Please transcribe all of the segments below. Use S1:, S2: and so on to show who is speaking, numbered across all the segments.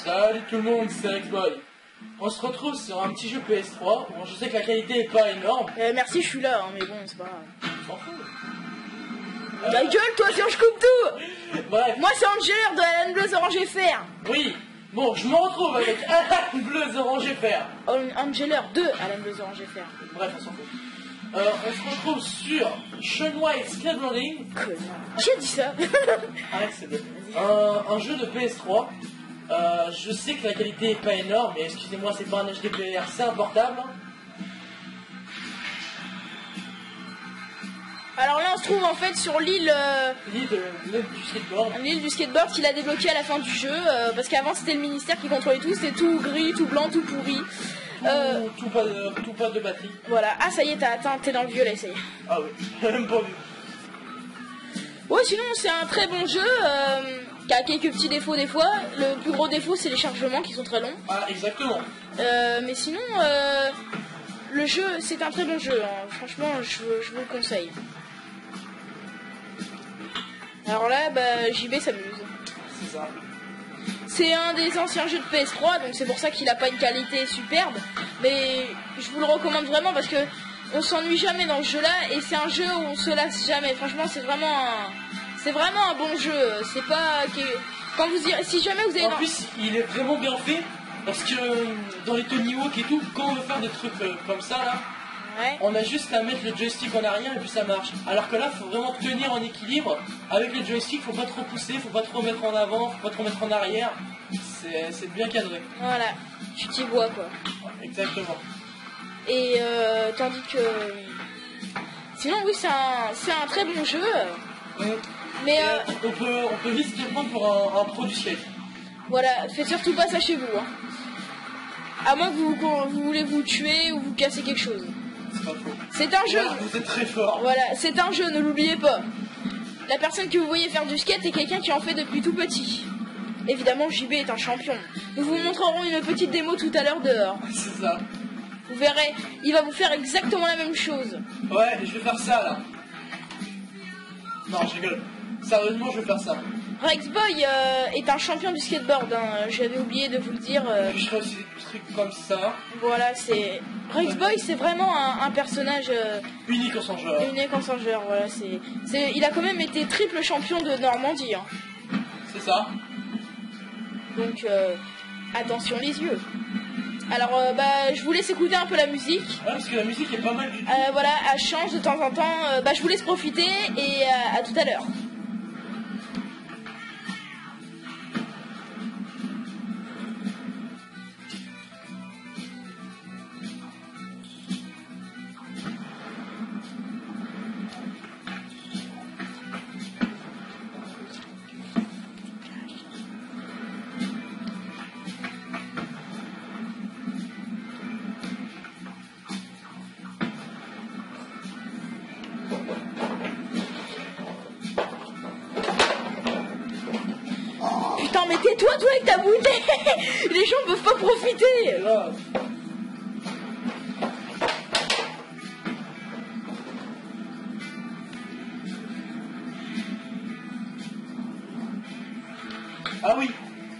S1: Salut tout le monde, c'est Rexboy. On se retrouve sur un petit jeu PS3. Bon, je sais que la qualité est pas énorme.
S2: Merci, je suis là, hein, mais bon, c'est pas grave.
S1: On s'en fout.
S2: Ta gueule, toi, sinon je coupe tout.
S1: Bref.
S2: Moi, c'est Angelaire de Alan Bleu Orange FR.
S1: Oui. Bon, je me retrouve avec Alan Bleu Orange FR.
S2: Angelaire de Alan Bleu Orange FR.
S1: Bref, on s'en fout. On se retrouve sur Sean White Skateboarding.
S2: Connard. Qui a dit ça?
S1: Arrête, c'est bien. Un jeu de PS3. Je sais que la qualité est pas énorme, mais excusez-moi, c'est pas un HDPR, c'est un portable.
S2: Alors là, on se trouve en fait sur l'île
S1: L'île du skateboard.
S2: l'île du skateboard qu'il a débloqué à la fin du jeu, parce qu'avant c'était le ministère qui contrôlait tout, c'était tout gris, tout blanc, tout pourri.
S1: Tout pas de batterie.
S2: Voilà. Ah, ça y est, t'as atteint, t'es dans le violet, ça y est.
S1: Ah oui, même pas vu.
S2: Ouais, sinon c'est un très bon jeu qui a quelques petits défauts des fois. Le plus gros défaut, c'est les chargements qui sont très longs.
S1: Ah, exactement.
S2: Mais sinon, le jeu, c'est un très bon jeu. Hein. Franchement, je vous le conseille. Alors là, bah, JB s'amuse.
S1: C'est ça.
S2: C'est un des anciens jeux de PS3, donc c'est pour ça qu'il a pas une qualité superbe. Mais je vous le recommande vraiment parce que on s'ennuie jamais dans ce jeu-là et c'est un jeu où on se lasse jamais. Franchement, c'est vraiment un bon jeu. C'est pas quand vous irez, si jamais vous avez
S1: En plus, il est vraiment bien fait parce que dans les Tony Hawk et tout, quand on veut faire des trucs comme ça là,
S2: ouais.
S1: on a juste à mettre le joystick en arrière et puis ça marche. Alors que là, faut vraiment tenir en équilibre avec les joysticks. Faut pas trop pousser, faut pas trop mettre en avant, faut pas trop mettre en arrière. C'est bien cadré.
S2: Voilà, tu t'y vois quoi.
S1: Exactement.
S2: Et tandis que sinon oui, c'est un très bon jeu. Mais
S1: on peut vite se prendre pour un pro du skate.
S2: voilà, faites surtout pas ça chez vous. Hein. À moins que vous voulez vous tuer ou vous casser quelque chose.
S1: C'est pas faux.
S2: C'est un jeu.
S1: Voilà, vous êtes très fort.
S2: Voilà, c'est un jeu, ne l'oubliez pas. La personne que vous voyez faire du skate est quelqu'un qui en fait depuis tout petit. Évidemment, JB est un champion. Nous vous montrerons une petite démo tout à l'heure dehors.
S1: C'est ça.
S2: Vous verrez, il va vous faire exactement la même chose.
S1: Ouais, je vais faire ça là. Non, je rigole. Sérieusement, je vais faire ça.
S2: Rexboy est un champion du skateboard, hein. J'avais oublié de vous le dire.
S1: Puis je ferai aussi des trucs comme ça.
S2: Voilà, c'est... Rexboy, c'est vraiment un personnage...
S1: Unique en son genre.
S2: unique en son genre, voilà. Il a quand même été triple champion de Normandie. Hein.
S1: C'est ça.
S2: Donc, attention les yeux. Alors, bah, je vous laisse écouter un peu la musique.
S1: Ouais, parce que la musique est pas mal du tout.
S2: Voilà, elle change de temps en temps. Bah, je vous laisse profiter et à tout à l'heure. Putain, mais tais-toi, toi, avec ta bouteille. Les gens peuvent pas profiter.
S1: Là. Ah oui,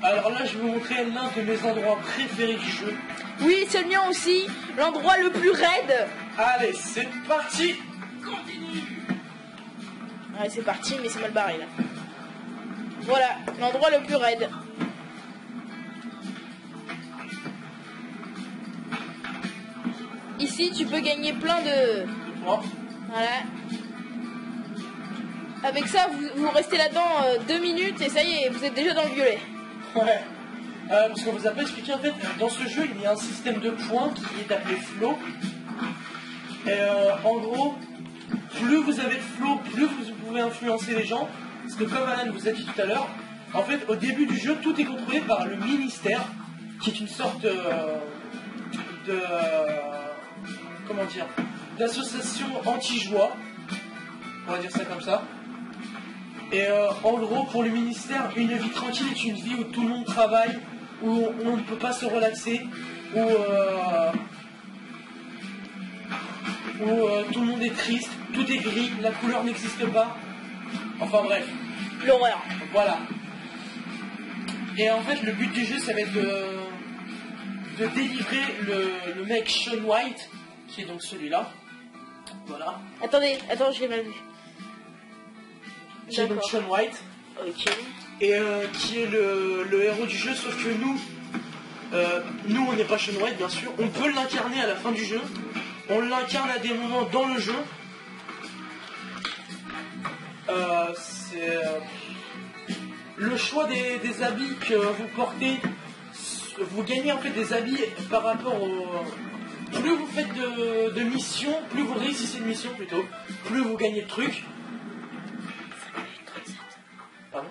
S1: alors là je vais vous montrer l'un de mes endroits préférés du jeu.
S2: Oui, c'est le mien aussi. L'endroit le plus raide.
S1: Allez, c'est parti. Continue.
S2: Ouais, c'est parti, mais c'est mal barré là. Voilà, l'endroit le plus raide. Ici, tu peux gagner plein de...
S1: Moi.
S2: Voilà. Avec ça, vous restez là-dedans 2 minutes et ça y est, vous êtes déjà dans le violet.
S1: Ouais. Parce qu'on vous a pas expliqué, en fait, dans ce jeu, il y a un système de points qui est appelé flow. Et en gros, plus vous avez de flow, plus vous pouvez influencer les gens. Parce que comme Alan vous a dit tout à l'heure, en fait, au début du jeu, tout est contrôlé par le ministère, qui est une sorte comment dire, d'association anti-joie. On va dire ça comme ça. Et en gros, pour le ministère, une vie tranquille est une vie où tout le monde travaille, où on ne peut pas se relaxer, où tout le monde est triste, tout est gris, la couleur n'existe pas. Enfin bref.
S2: L'horreur.
S1: Voilà. Et en fait, le but du jeu, ça va être de délivrer le mec Sean White, qui est donc celui-là. Voilà.
S2: Attendez, attends, je l'ai mal vu.
S1: Qui est donc Sean White.
S2: Ok.
S1: Et qui est le héros du jeu, sauf que nous on n'est pas Sean White, bien sûr. On peut l'incarner à la fin du jeu. On l'incarne à des moments dans le jeu. C'est le choix des habits que vous portez. Vous gagnez en fait des habits par rapport au... Plus vous faites de missions, plus vous réussissez de missions plutôt, plus vous gagnez de trucs. Pardon ?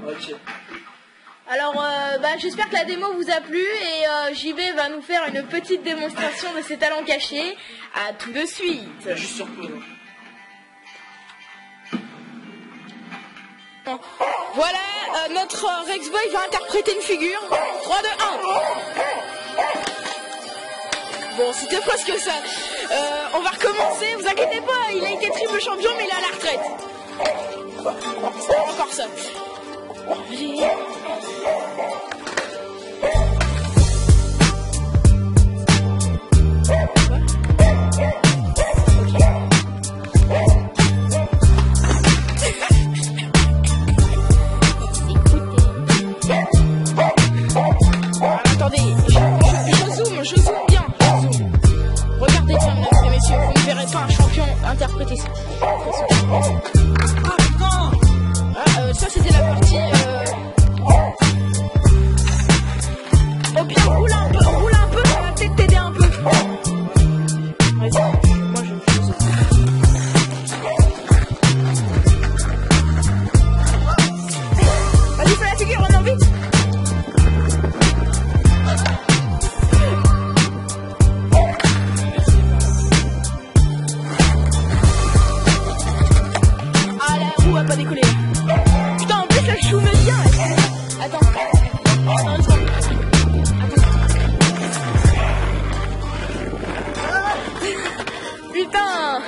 S1: Ok.
S2: Alors, j'espère que la démo vous a plu et JB va nous faire une petite démonstration de ses talents cachés. À tout de suite.
S1: Juste sur pause.
S2: Voilà, notre Rexboy va interpréter une figure. 3, 2, 1. Bon, c'était presque ça. On va recommencer, vous inquiétez pas, il a été triple champion mais il est à la retraite. C'est encore ça. Allez. Attendez, je zoome bien. Regardez bien, mesdames et messieurs, vous ne verrez pas un champion interpréter ça. Ça c'était la partie. Au pire, roule un peu, ça va peut-être t'aider un peu. Vas-y, moi je zoome. Vas-y, fais la figure, maintenant vite. Pas décoller. Putain, en plus, la chou me vient. Attends. Putain.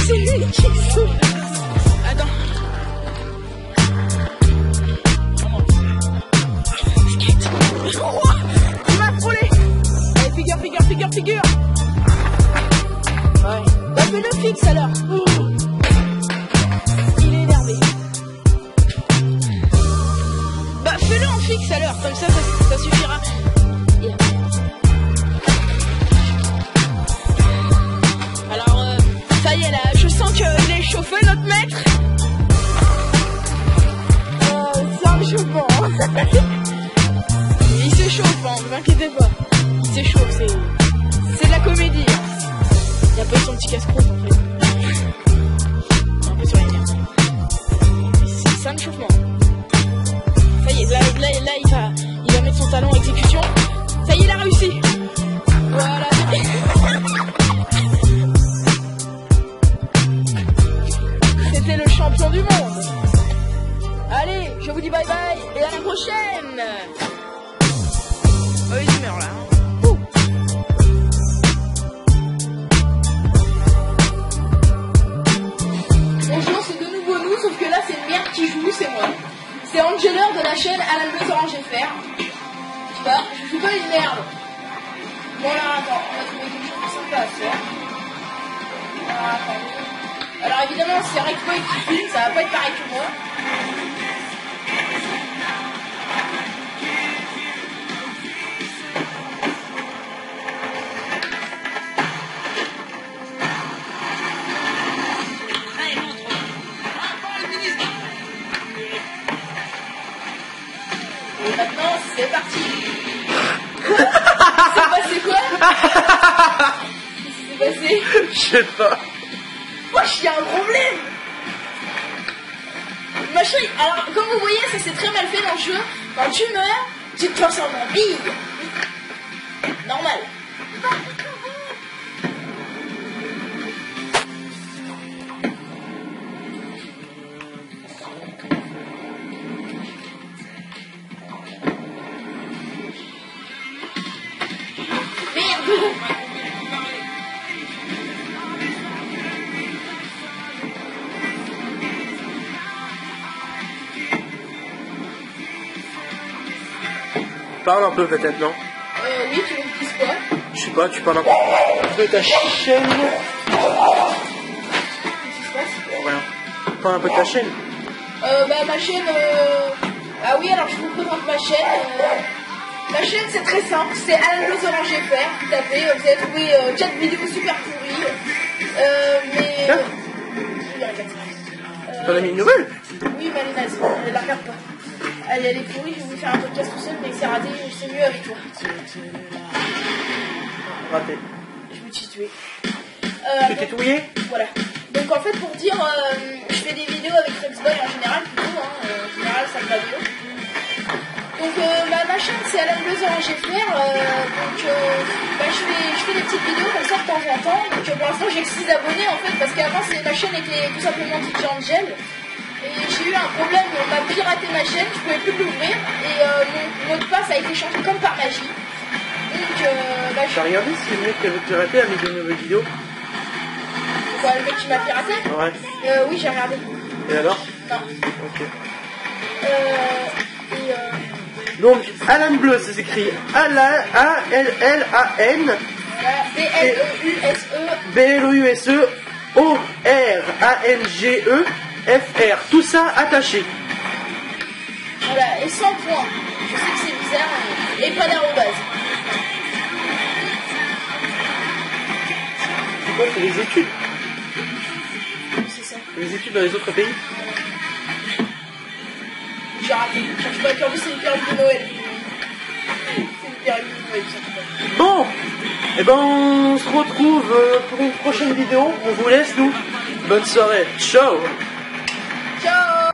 S2: C'est lui qui souffle. Attends. Il m'a frôlé. Allez, figure. Ouais. Bah fais-le fixe alors. Il est énervé. Bah fais-le en fixe alors, comme ça suffira. Yeah. Alors ça y est là, je sens qu'il est chauffé notre maître. C'est un chauffant. Il s'échauffe, hein, ne vous inquiétez pas. Il s'échauffe, c'est de la comédie. Il a pas eu son petit casse-croûte en fait. Un peu sur l'énergie. C'est un échauffement. Ça y est, là il va mettre son talent en exécution. Ça y est, il a réussi. Voilà. C'était le champion du monde. Allez, je vous dis bye bye et à la prochaine. Oh, il meurt là. Bonjour, c'est de nouveau nous, sauf que là c'est une merde qui joue, c'est moi. C'est Angeler de la chaîne Alan Blaze Orange FR. Bah, je joue pas une merde. Bon là, attends, on va trouver quelque chose de sympa à faire. Alors évidemment, c'est Rexboy qui filme, ça va pas être pareil que moi. Et maintenant, c'est parti. C'est passé quoi? Qu'est-ce qui s'est passé?
S1: Je sais pas.
S2: Wesh, il y a un problème. Machin, alors, comme vous voyez, ça c'est très mal fait dans le jeu. Quand tu meurs, tu te transformes en bille. Normal.
S1: Parle un peu peut-être, non?
S2: Oui, tu veux que je dise quoi?
S1: Je sais pas, tu parles un peu de ta chaîne.
S2: Qu'est-ce qui se passe?
S1: Rien. Parle un peu de ta chaîne.
S2: Bah ma chaîne... Ah oui, alors je vous présente ma chaîne. Ma chaîne c'est très simple, c'est Alan Blues Orange FR, vous tapez, vous allez trouver 4 vidéos super pourries. Mais...
S1: Tiens. T'en as mis une nouvelle?
S2: Oui, mais elle est naze, elle la regarde pas. Elle est pourrie, je vais vous faire un podcast tout seul, mais c'est raté, c'est mieux avec toi.
S1: Raté.
S2: Je me suis tué.
S1: Tu t'es touillé?
S2: Voilà. Donc en fait, pour dire, je fais des vidéos avec Rexboy en général, plutôt, hein, en général, ça me va bien. Donc ma chaîne c'est Alan Blues Orange FR, donc je fais des petites vidéos comme ça de temps en temps. Donc pour l'instant j'ai que 6 abonnés en fait, parce qu'avant ma chaîne était tout simplement DJ Angel. Et j'ai eu un problème, on m'a piraté ma chaîne, je pouvais plus l'ouvrir et mon mot de passe a été changé comme par magie. Donc
S1: T'as regardé si le mec qui avait piraté a mis de nouvelles vidéos?
S2: Quoi, le mec qui m'a piraté?
S1: Ouais.
S2: Oui, j'ai regardé.
S1: Et alors?
S2: Non.
S1: Ok.
S2: Donc,
S1: Donc, Alan Bleu, ça s'écrit A-L-L-A-N
S2: B-L-E-U-S-E
S1: B-L-E-U-S-E-O-R-A-N-G-E-F-R. Tout ça attaché.
S2: Voilà, et sans point. Je sais que c'est bizarre, et pas d'arrobase.
S1: C'est quoi? C'est les études?
S2: C'est ça.
S1: Les études dans les autres pays?
S2: J'ai raté. Je cherche pas, en plus c'est une période de Noël. C'est une période de Noël, ça.
S1: Bon, et ben on se retrouve pour une prochaine vidéo. On vous laisse, nous. Bonne soirée. Ciao.